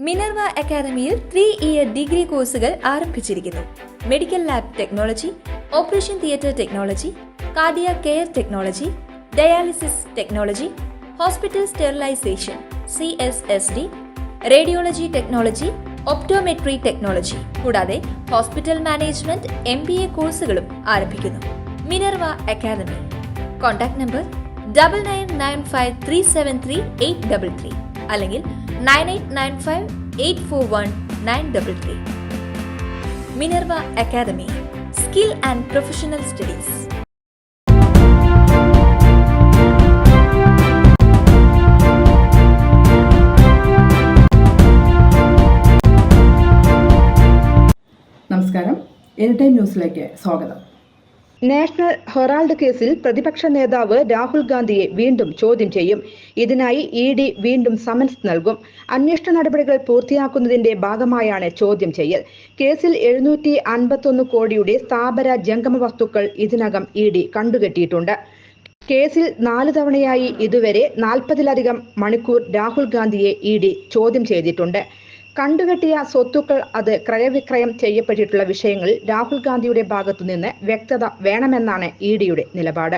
Minerva അക്കാദമിയിൽ 3-ഇയർ degree കോഴ്സുകൾ ആരംഭിച്ചിരിക്കുന്നു. Medical lab technology, operation theatre technology, cardiac care technology, dialysis technology, hospital sterilisation (CSSD), radiology technology, optometry technology കൂടാതെ hospital management MBA കോഴ്സുകളും ആരംഭിക്കുന്നു. Minerva academy. Contact number 9995373833 അല്ലെങ്കിൽ 9895841933. Minerva Academy, skill and professional studies. നമസ്കാരം, anytime ന്യൂസിലേക്ക് സ്വാഗതം. National Herald കേസിൽ പ്രതിപക്ഷ നേതാവ് രാഹുൽ ഗാന്ധിയെ വീണ്ടും ചോദ്യം ചെയ്യും. ഇതിനായി ED വീണ്ടും സമൻസ് നൽകും. അന്വേഷണ നടപടികൾ പൂർത്തിയാക്കുന്നതിന്റെ ഭാഗമായാണ് ചോദ്യം ചെയ്യൽ. കേസിൽ 751 കോടിയുടെ സ്ഥാപന ജംഗമ വസ്തുക്കൾ ഇതിനകം ED കണ്ടുകെട്ടിയിട്ടുണ്ട്. കേസിൽ 4 തവണയായി ഇതുവരെ 40-ലധികം മണിക്കൂർ രാഹുൽ ഗാന്ധിയെ ED ചോദ്യം ചെയ്തിട്ടുണ്ട്. കണ്ടുകെട്ടിയ സ്വത്തുക്കൾ അത് ക്രയവിക്രയം ചെയ്യപ്പെട്ടിട്ടുള്ള വിഷയങ്ങളിൽ രാഹുൽ ഗാന്ധിയുടെ ഭാഗത്തുനിന്ന് വ്യക്തത വേണമെന്നാണ് EDയുടെ നിലപാട്.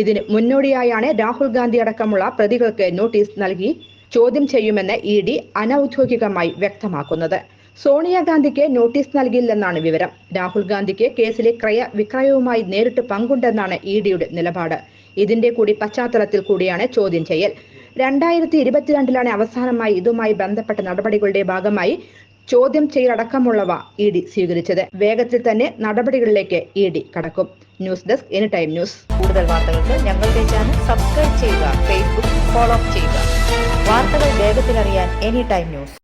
ഇതിന് മുന്നോടിയായാണ് രാഹുൽ ഗാന്ധി അടക്കമുള്ള പ്രതികൾക്ക് നോട്ടീസ് നൽകി ചോദ്യം ചെയ്യുമെന്ന് ED അനൌദ്യോഗികമായി വ്യക്തമാക്കുന്നത്. സോണിയാഗാന്ധിക്ക് നോട്ടീസ് നൽകില്ലെന്നാണ് വിവരം. രാഹുൽ ഗാന്ധിക്ക് കേസിലെ ക്രയവിക്രയവുമായി നേരിട്ട് പങ്കുണ്ടെന്നാണ് EDയുടെ നിലപാട്. ഇതിന്റെ കൂടി പശ്ചാത്തലത്തിൽ കൂടിയാണ് ചോദ്യം ചെയ്യൽ. 2022 അവസാനമായി ഇതുമായി ബന്ധപ്പെട്ട നടപടികളുടെ ഭാഗമായി ചോദ്യം ചെയ്യലടക്കമുള്ളവ ED സ്വീകരിച്ചത്. വേഗത്തിൽ തന്നെ നടപടികളിലേക്ക് ED കടക്കും. News desk, anytime news. കൂടുതൽ വാർത്തകൾക്ക് ഞങ്ങളുടെ ചാനൽ സബ്സ്ക്രൈബ് ചെയ്യുക, ഫേസ്ബുക്ക് ഫോളോ ചെയ്യുക. വാർത്തകൾ വേഗത്തിലറിയാൻ എനിടൈം ന്യൂസ്.